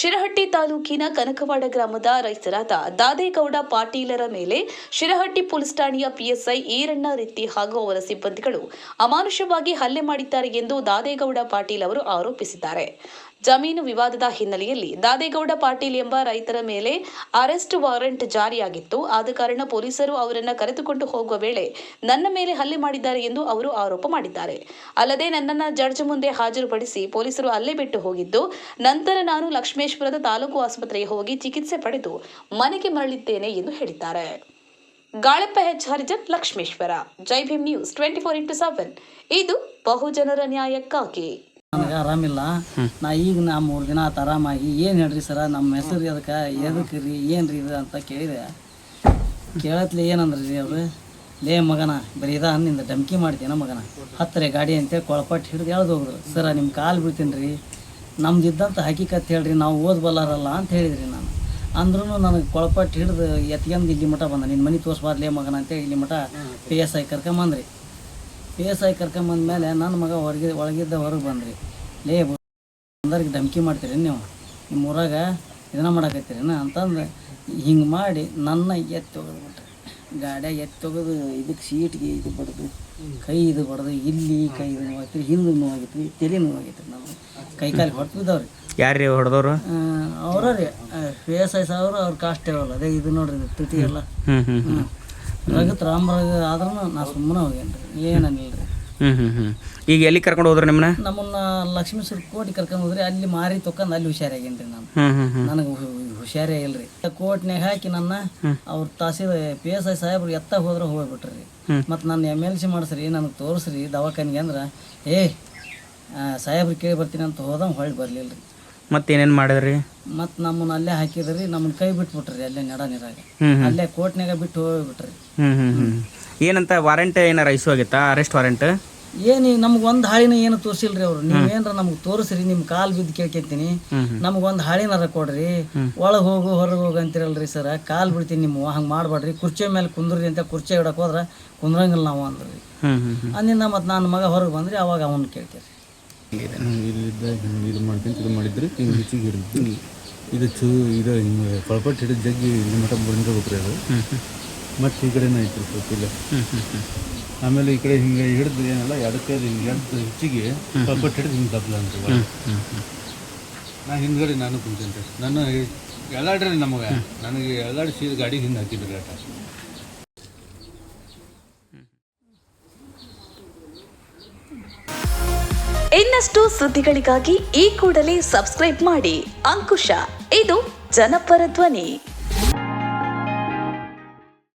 ಶಿರಹಟ್ಟಿ ತಾಲೂಕಿನ ಕನಕವಾಡ ಗ್ರಾಮದ ರೈತರಾದ ದಾದೇಗೌಡ ಪಾಟೀಲರ ಮೇಲೆ ಶಿರಹಟ್ಟಿ ಪೊಲೀಸ್ ಠಾಣೆಯ ಪಿಎಸ್ಐ ಈರಣ್ಣ ರೆತ್ತಿ ಹಾಗೂ ಅವರ ಸಿಬ್ಬಂದಿಗಳು ಅಮಾನುಷವಾಗಿ ಹಲ್ಲೆ ಮಾಡಿದ್ದಾರೆ ಎಂದು ದಾದೇಗೌಡ ಪಾಟೀಲ್ ಅವರು ಆರೋಪಿಸಿದ್ದಾರೆ. ಜಮೀನು ವಿವಾದದ ಹಿನ್ನೆಲೆಯಲ್ಲಿ ದಾದೇಗೌಡ ಪಾಟೀಲ್ ಎಂಬ ರೈತರ ಮೇಲೆ ಅರೆಸ್ಟ್ ವಾರೆಂಟ್ ಜಾರಿಯಾಗಿತ್ತು. ಆದ ಕಾರಣ ಪೊಲೀಸರು ಅವರನ್ನು ಕರೆದುಕೊಂಡು ಹೋಗುವ ವೇಳೆ ನನ್ನ ಮೇಲೆ ಹಲ್ಲೆ ಮಾಡಿದ್ದಾರೆ ಎಂದು ಅವರು ಆರೋಪ ಮಾಡಿದ್ದಾರೆ. ಅಲ್ಲದೆ ನನ್ನನ್ನು ಜಡ್ಜ್ ಮುಂದೆ ಹಾಜರುಪಡಿಸಿ ಪೊಲೀಸರು ಹಲ್ಲೆ ಬಿಟ್ಟು ಹೋಗಿದ್ದು, ನಂತರ ನಾನು ಲಕ್ಷ್ಮೇಶ್ವರದ ತಾಲೂಕು ಆಸ್ಪತ್ರೆಗೆ ಹೋಗಿ ಚಿಕಿತ್ಸೆ ಪಡೆದು ಮನೆಗೆ ಮರಳಿದ್ದೇನೆ ಎಂದು ಹೇಳಿದ್ದಾರೆ. ಗಾಳಪ್ಪ ಎಚ್ ಹರಿಜನ್, ಲಕ್ಷ್ಮೇಶ್ವರ. ಜೈ ಭೀಮ್ ನ್ಯೂಸ್ 24x7. ಇದು ಬಹುಜನರ ನ್ಯಾಯಕ್ಕಾಗಿ. ನನಗೆ ಆರಾಮಿಲ್ಲ. ಈಗ 3 ದಿನ ಆತ ಆರಾಮಾಗಿ. ಏನು ಹೇಳ್ರಿ ಸರ, ನಮ್ಮ ಹೆಸರು ಎದಕ್ಕೆ ರೀ, ಏನು ರೀ ಇದು ಅಂತ ಕೇಳಿದೆ. ಕೇಳತ್ಲಿ ಏನಂದ್ರಿ ರೀ ಅವರು, ಲೇ ಮಗನ ಬರೀ ನಿಂದ ಧಮ್ಕಿ ಮಾಡ್ತೀನ ಮಗನ, ಹತ್ತರೆ ಗಾಡಿ ಅಂತೇಳಿ ಕೊಳಪಟ್ಟು ಹಿಡಿದು ಎಳ್ದು ಹೋಗಿದ್ರು. ಸರ ನಿಮ್ಮ ಕಾಲು ಬೀಳ್ತೀನಿ ರೀ, ನಮ್ದು ಇದ್ದಂಥ ಹಕೀಕತ್ ಹೇಳ್ರಿ, ನಾವು ಓದ್ಬಲ್ಲಾರಲ್ಲ ಅಂತ ಹೇಳಿದ್ರಿ ನಾನು. ಅಂದ್ರೂ ನನಗೆ ಕೊಳಪಟ್ಟು ಹಿಡಿದು ಎತ್ಕೊಂಡು ಇಲ್ಲಿ ಮಠ ಬಂದ, ನಿನ್ನ ಮನೆ ತೋರಿಸ್ಬಾರ್ದು ಲೇ ಮಗನ ಅಂತೇಳಿ ಇಲ್ಲಿ ಮಠ PSI ಕರ್ಕೊಂಬಂದ್ರಿ. PSI ಕರ್ಕೊಂಬಂದ್ಮೇಲೆ ನನ್ನ ಮಗ ಒಳಗಿದ್ದ ಹೊರಗೆ ಬಂದ್ರಿ. ಲೇ ಬಂದವ್ರಿಗೆ ಧಮ್ಕಿ ಮಾಡ್ತೀರಿ ನೀವು, ನಿಮ್ಮ ಊರಾಗ ಇದನ್ನ ಮಾಡಾಕತ್ತೀರೇನ ಅಂತಂದು ಹಿಂಗೆ ಮಾಡಿ ನನ್ನ ಎತ್ತಿ ಒಗೆದ್ಬಿಟ್ರಿ. ಗಾಡಿಯಾಗ ಎತ್ತಿ ಒಗೆದು ಇದಕ್ಕೆ ಸೀಟ್ಗೆ ಇದು ಬಡ್ದು, ಕೈ ಇದು ಬಡ್ದು, ಇಲ್ಲಿ ಕೈ ಇದು ನೋವಾಗೈತ್ರಿ, ಹಿಂದೆ ನೋವಾಗೈತ್ರಿ, ತಲೆ ನೋವಾಗೈತ್ರಿ. ನಾವು ಕೈಕಾಲಿಗೆ ಹೊಟ್ಟು ಬಿದ್ದವ್ರಿ. ಯಾರು ಹೊಡೆದವ್ರು? ಅವರ ರೀ PSI ಸಾವ್ರು ಅವ್ರ ಕಾಸ್ಟ್ ಇರೋಲ್ಲ. ಅದೇ ಇದು ನೋಡ್ರಿ ತಿಥಿ ಎಲ್ಲ ರಗತ್ ರಾಮರಾಗ ಆದ್ರೂ ನಾ ಸುಮ್ಮನೆ ಹೋಗೇನ್ರಿ, ಏನನ್ನಿಲ್ಲ ರೀ. ಈಗ ಎಲ್ಲಿ ಕರ್ಕೊಂಡು ಹೋದ್ರಿ ನಮ್ಮನ್ನ ಲಕ್ಷ್ಮೇಶ್ವರ ಕೋಟಿ ಕರ್ಕೊಂಡು ಹೋದ್ರಿ. ಅಲ್ಲಿ ಮಾರಿ ತೊಕೊಂಡ್ ಅಲ್ಲಿ ಹುಷಾರಾಗೇನ್ರಿ ನಾನು. ನನಗೆ ಹುಷಾರೇ ಇಲ್ರಿ. ಕೋರ್ಟ್ನಾಗ ಹಾಕಿ ನನ್ನ ಅವ್ರ PSI ಸಾಹೇಬ್ರು ಎತ್ತ ಹೋದ್ರೆ ಹೋಗ್ಬಿಟ್ರಿ. ಮತ್ತು ನನ್ನ MLC ಮಾಡಿಸ್ರಿ, ನನಗೆ ತೋರಿಸ್ರಿ ದವಾಖಾನಿಗೆ ಅಂದ್ರೆ, ಸಾಹೇಬ್ರು ಕೇಳಿ ಬರ್ತೀನಿ ಅಂತ ಹೋದಂಗೆ ಹೊಳ್ಳಿ ಬರ್ಲಿಲ್ಲ ರೀ. ಮತ್ತೇನೇನು ಮಾಡಿದ್ರಿ? ಮತ್ತು ನಮ್ಮನ್ನ ಅಲ್ಲೇ ಹಾಕಿದ್ರಿ, ನಮ್ಮನ್ನ ಕೈ ಬಿಟ್ಬಿಟ್ರಿ ಅಲ್ಲೇ ನಡ ನೀರಾಗ. ಅಲ್ಲೇ ಕೋರ್ಟ್ನಾಗ ಬಿಟ್ಟು ಹೋಗ್ಬಿಟ್ರಿ. ಏನಂತ ವಾರೆಂಟ್ ಏನಾರ ಇಶ್ಯೂ ಆಗಿತ್ತಾ, ಅರೆಸ್ಟ್ ವಾರೆಂಟ್? ಏನು ನಮ್ಗೆ ಒಂದು ಹಾಳಿನ ಏನು ತೋರಿಸಿಲ್ರಿ ಅವ್ರು. ನೀವೇನ್ರ ನಮ್ಗೆ ತೋರಿಸ್ರಿ, ನಿಮ್ಮ ಕಾಲು ಬಿದ್ದು ಕೇಳ್ಕೊಂತೀನಿ, ನಮ್ಗೊಂದು ಹಾಳಿನಾರ ಕೊಡ್ರಿ, ಒಳಗೆ ಹೋಗು ಹೊರಗೆ ಹೋಗು ಅಂತಿರಲ್ರಿ ಸರ. ಕಾಲು ಬಿಡ್ತೀನಿ ನಿಮ್ಮ, ಹಂಗೆ ಮಾಡಬೇಡ್ರಿ, ಕುರ್ಚಿ ಮೇಲೆ ಕುಂದ್ರಿ ಅಂತ ಕುರ್ಚಿ ಇಡಕ್ಕೆ ಹೋದ್ರೆ ಕುಂದ್ರಂಗಿಲ್ಲ ನಾವು ಅಂದ್ರಿ. ಅಂದಿಂದ ಮತ್ತು ನನ್ನ ಮಗ ಹೊರಗೆ ಬಂದ್ರಿ, ಅವಾಗ ಅವನ್ನ ಕೇಳ್ತೀರಿ. ಇದು ಮಾಡ್ಕೊಂತ ಇದು ಮಾಡಿದ್ರಿ, ಹಿಂಗೆ ಹೆಚ್ಚಿಗೆ ಹಿಡಿದ್ರಿ. ಇದು ಇದು ಹಿಂಗೆ ಕೊಳಪಟ್ಟು ಹಿಡಿದು ಜಗ್ಗಿ ಇಲ್ಲಿ ಮಠ ಬಂದಿರ್ಬೇಕ್ರಿ ಅದು. ಮತ್ತು ಈ ಕಡೆನೇ ಐತ್ರಿ ಸ್ವಲ್ಪ ಇಲ್ಲ. ಆಮೇಲೆ ಈ ಕಡೆ ಹಿಂಗೆ ಹಿಡಿದು ಏನಲ್ಲ ಎಡಕ್ಕೆ ಹಿಂಗೆ ಎಡ್ದು ಹೆಚ್ಚಿಗೆ ಕೊಳಪಟ್ಟು ಹಿಡಿದು ಹಿಂಗೆ ದಬ್ಲ ಅಂತ. ನಾ ಹಿಂದ್ಗಡೆ ನಾನು ಕುಂತೇನೆ. ನಾನು ಎಳ್ಳಾಡ್ರಿ ನಮಗೆ, ನನಗೆ ಎಳ್ಳಾಡಿ ಸೀದ ಗಾಡಿ ಹಿಂದೆ ಹಾಕಿದ್ರಿ ಆಟ. ಇನ್ನಷ್ಟು ಸುದ್ದಿಗಳಿಗಾಗಿ ಈ ಕೂಡಲೇ ಸಬ್ಸ್ಕ್ರೈಬ್ ಮಾಡಿ ಅಂಕುಶ. ಇದು ಜನಪರ ಧ್ವನಿ.